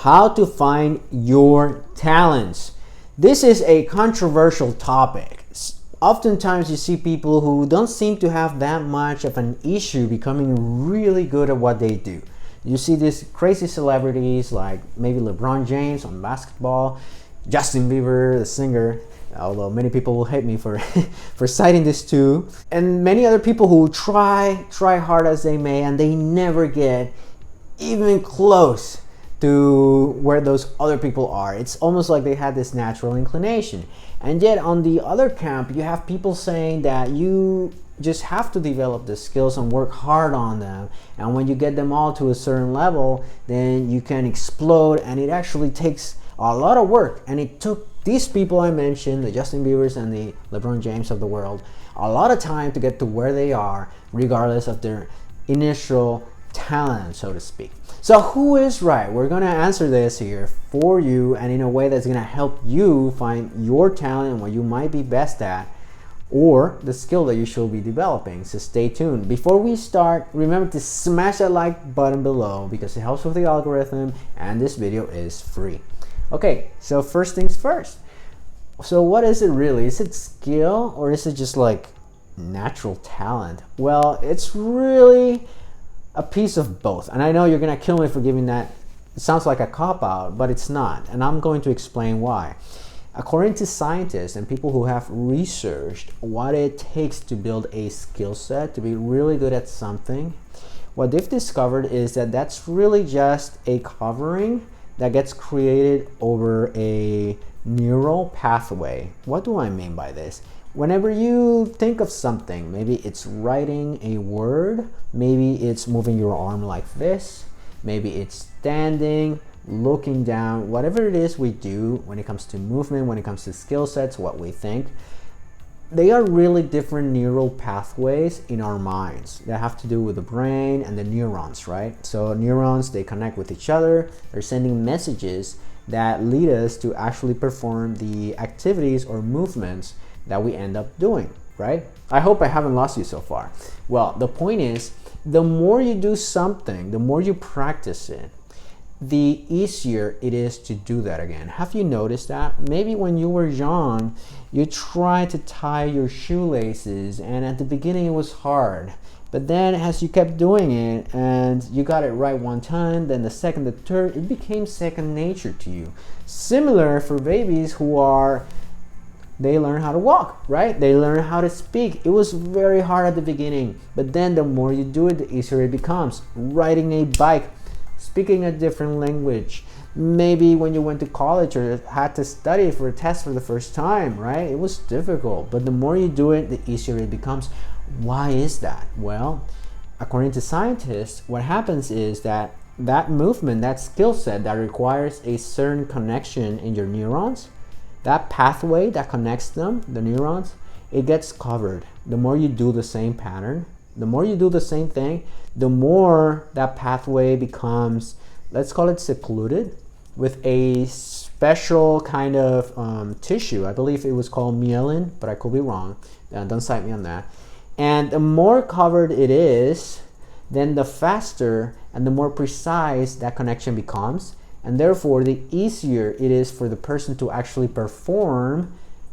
how to find your talents. This is a controversial topic. Oftentimes you see people who don't seem to have that much of an issue becoming really good at what they do. You see these crazy celebrities like maybe LeBron James on basketball, Justin Bieber, the singer, although many people will hate me for for citing this too, and many other people who try hard as they may and they never get even close to where those other people are. It's almost like they had this natural inclination. And yet on the other camp, you have people saying that you just have to develop the skills and work hard on them, and when you get them all to a certain level, then you can explode. And it actually takes a lot of work, and it took these people I mentioned, the Justin Biebers and the LeBron James of the world, a lot of time to get to where they are, regardless of their initial talent, so to speak. So who is right? We're going to answer this here for you, and in a way that's going to help you find your talent and what you might be best at, or the skill that you should be developing. So stay tuned. Before we start, remember to smash that like button below because it helps with the algorithm, and this video is free. Okay, so first things first. So what is it really? Is it skill or is it just like natural talent? Well, it's really a piece of both. And I know you're gonna kill me for giving that. It sounds like a cop-out, but it's not. And I'm going to explain why. According to scientists and people who have researched what it takes to build a skill set, to be really good at something, what they've discovered is that that's really just a covering that gets created over a neural pathway. What do I mean by this? Whenever you think of something, maybe it's writing a word, maybe it's moving your arm like this, maybe it's standing, looking down, whatever it is we do when it comes to movement, when it comes to skill sets, what we think, they are really different neural pathways in our minds that have to do with the brain and the neurons, right? So neurons, they connect with each other. They're sending messages that lead us to actually perform the activities or movements that we end up doing, right? I hope I haven't lost you so far. Well, the point is, the more you do something, the more you practice it, the easier it is to do that again. Have you noticed that? Maybe when you were young, you tried to tie your shoelaces, and at the beginning it was hard. But then as you kept doing it and you got it right one time, then the second, the third, it became second nature to you. Similar for babies they learn how to walk, right? They learn how to speak. It was very hard at the beginning, but then the more you do it, the easier it becomes. Riding a bike, speaking a different language. Maybe when you went to college or had to study for a test for the first time, right? It was difficult, but the more you do it, the easier it becomes. Why is that? Well, according to scientists, what happens is that movement, that skill set that requires a certain connection in your neurons, that pathway that connects them, the neurons, it gets covered. The more you do the same pattern, the more you do the same thing, the more that pathway becomes, let's call it secluded, with a special kind of tissue. I believe it was called myelin, but I could be wrong. Don't cite me on that. And the more covered it is, then the faster and the more precise that connection becomes. And therefore, the easier it is for the person to actually perform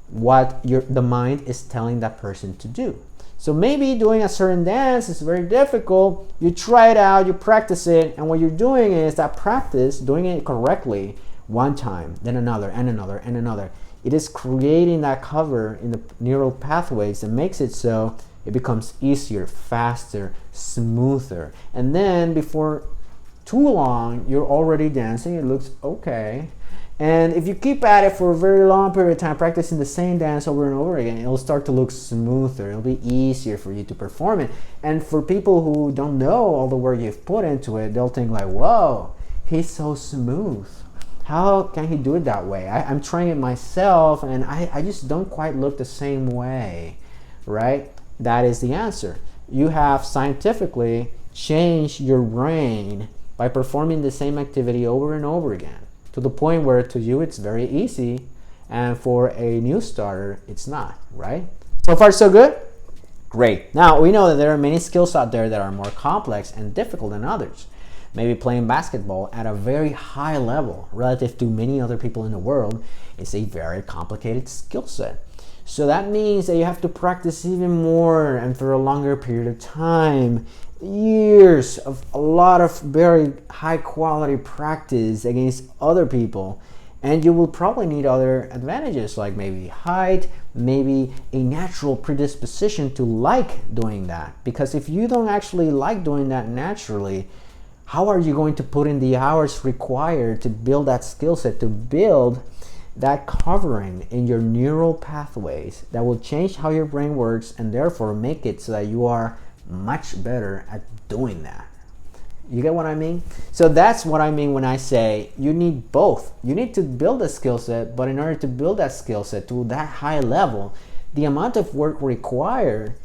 what the mind is telling that person to do. So maybe doing a certain dance is very difficult. You try it out, you practice it, and what you're doing is that practice, doing it correctly one time, then another, and another, and another. It is creating that cover in the neural pathways that makes it so it becomes easier, faster, smoother. And then before too long, you're already dancing, it looks okay. And if you keep at it for a very long period of time, practicing the same dance over and over again, it'll start to look smoother. It'll be easier for you to perform it. And for people who don't know all the work you've put into it, they'll think like, whoa, he's so smooth. How can he do it that way? I'm trying it myself and I just don't quite look the same way, right? That is the answer. You have scientifically changed your brain by performing the same activity over and over again, to the point where to you it's very easy, and for a new starter it's not, right? So far so good? Great. Now we know that there are many skills out there that are more complex and difficult than others. maybe playing basketball at a very high level relative to many other people in the world is a very complicated skill set. So that means that you have to practice even more and for a longer period of time, years of a lot of very high quality practice against other people. And you will probably need other advantages like maybe height, maybe a natural predisposition to like doing that. Because if you don't actually like doing that naturally, how are you going to put in the hours required to build that skill set, to build that covering in your neural pathways that will change how your brain works and therefore make it so that you are much better at doing that? You get what I mean? So that's what I mean when I say you need both. You need to build a skill set, but in order to build that skill set to that high level, the amount of work required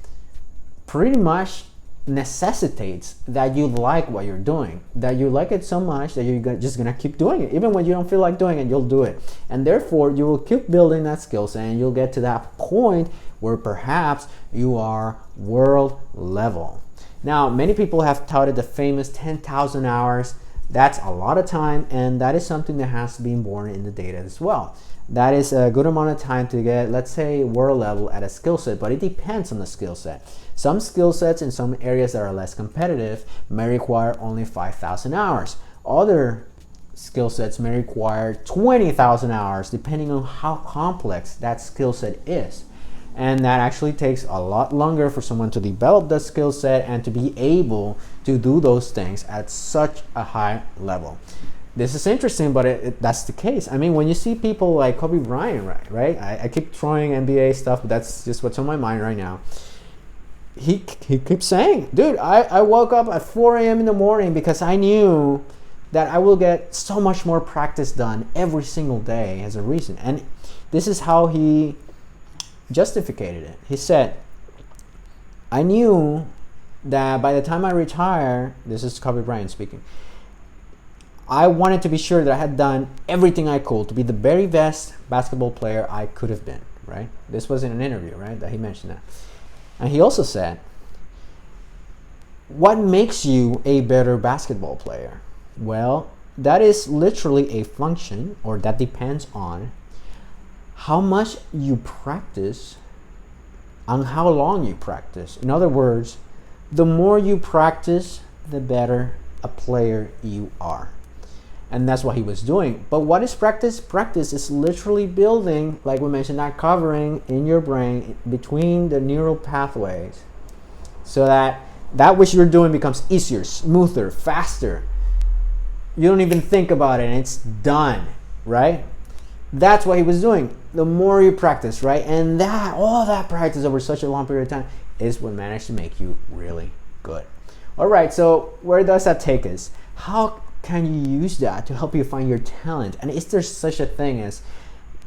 pretty much necessitates that you like what you're doing, that you like it so much that you're just gonna keep doing it. Even when you don't feel like doing it, you'll do it. And therefore, you will keep building that skill set and you'll get to that point where perhaps you are world level. Now, many people have touted the famous 10,000 hours. That's a lot of time, and that is something that has to be born in the data as well. That is a good amount of time to get, let's say, world level at a skill set, but it depends on the skill set. Some skill sets in some areas that are less competitive may require only 5,000 hours. Other skill sets may require 20,000 hours, depending on how complex that skill set is. And that actually takes a lot longer for someone to develop that skill set and to be able to do those things at such a high level. This is interesting, but that's the case. I mean, when you see people like Kobe Bryant, right? I keep throwing NBA stuff, but that's just what's on my mind right now. He keeps saying, dude, I woke up at 4 a.m. in the morning because I knew that I will get so much more practice done every single day as a reason. And this is how he justified it. He said, I knew that by the time I retire, this is Kobe Bryant speaking, I wanted to be sure that I had done everything I could to be the very best basketball player I could have been, right? This was in an interview, right, that he mentioned that. And he also said, what makes you a better basketball player? Well, that is literally a function, or that depends on how much you practice and how long you practice. In other words, the more you practice, the better a player you are. And that's what he was doing. But what is practice? Practice is literally building, like we mentioned, that covering in your brain between the neural pathways so that that which you're doing becomes easier, smoother, faster. You don't even think about it and it's done, right? That's what he was doing. The more you practice, right? And that, all that practice over such a long period of time is what managed to make you really good. All right, so where does that take us? How can you use that to help you find your talent? And is there such a thing as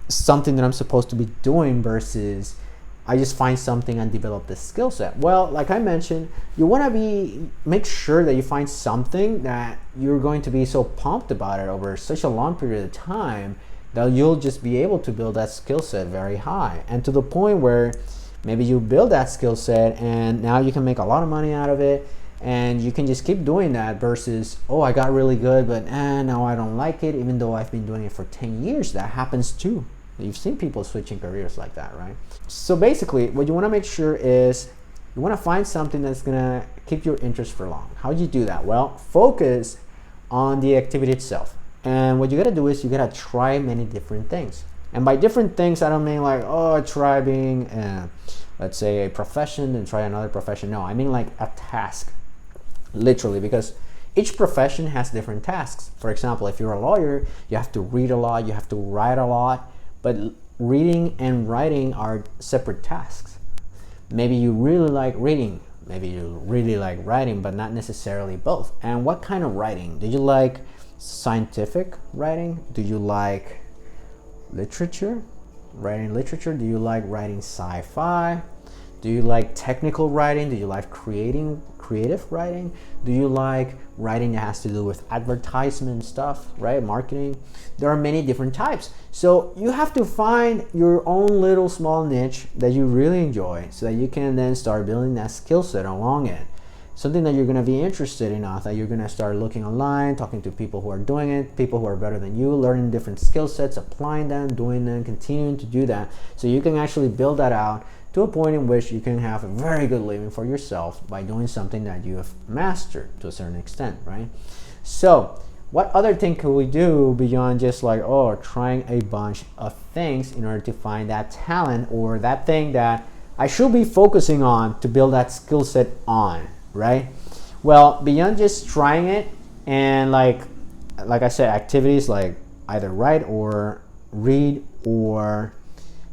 something that I'm supposed to be doing versus I just find something and develop this skill set? Well, like I mentioned, you want to make sure that you find something that you're going to be so pumped about it over such a long period of time that you'll just be able to build that skill set very high, and to the point where maybe you build that skill set and now you can make a lot of money out of it and you can just keep doing that versus, oh, I got really good, but now I don't like it, even though I've been doing it for 10 years. That happens too. You've seen people switching careers like that, right? So basically, what you want to make sure is you want to find something that's going to keep your interest for long. How do you do that? Well, focus on the activity itself. And what you got to do is you got to try many different things. And by different things, I don't mean like, oh, try being, let's say, a profession and try another profession. No, I mean like a task, literally, because each profession has different tasks. For example, if you're a lawyer, you have to read a lot, you have to write a lot, but reading and writing are separate tasks. Maybe you really like reading, maybe you really like writing, but not necessarily both. And what kind of writing? Do you like scientific writing? Do you like literature? Writing literature? Do you like writing sci-fi? Do you like technical writing? Do you like creative writing? Do you like writing that has to do with advertisement stuff, right? Marketing. There are many different types. So you have to find your own little small niche that you really enjoy so that you can then start building that skill set along it. something that you're going to be interested enough that you're going to start looking online, talking to people who are doing it, people who are better than you, learning different skill sets, applying them, doing them, continuing to do that, so you can actually build that out to a point in which you can have a very good living for yourself by doing something that you have mastered to a certain extent, right? So what other thing could we do beyond just like, oh, trying a bunch of things in order to find that talent or that thing that I should be focusing on to build that skill set on, right? Well, beyond just trying it, and like I said, activities like either write or read or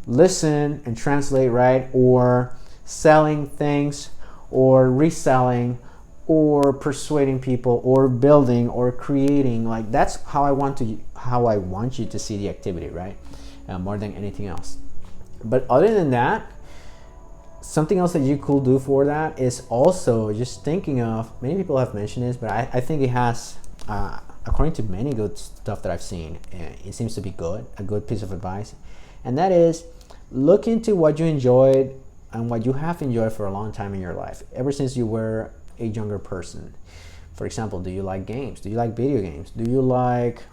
listen and translate, right? Or selling things or reselling or persuading people or building or creating, like that's how I want you to see the activity, right? More than anything else. But other than that, something else that you could do for that is also just thinking of, many people have mentioned this, but I think it has, according to many good stuff that I've seen, it seems to be a good piece of advice. And that is, look into what you enjoyed and what you have enjoyed for a long time in your life, ever since you were a younger person. For example, do you like games? Do you like video games? Do you like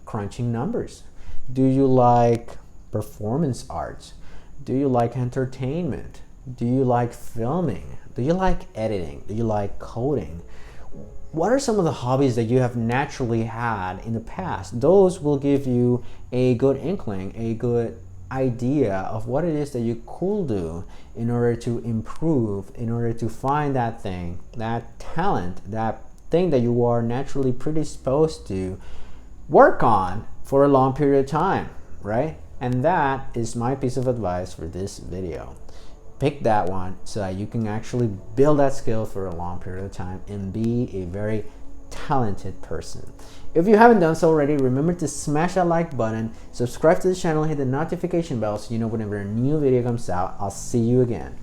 crunching numbers? Do you like performance arts? Do you like entertainment? Do you like filming? Do you like editing? Do you like coding? What are some of the hobbies that you have naturally had in the past? Those will give you a good inkling, a good idea of what it is that you could do in order to improve, in order to find that thing, that talent, that thing that you are naturally predisposed to work on for a long period of time, right? And that is my piece of advice for this video. Pick that one so that you can actually build that skill for a long period of time and be a very talented person. If you haven't done so already, remember to smash that like button, subscribe to the channel, hit the notification bell so you know whenever a new video comes out. I'll see you again.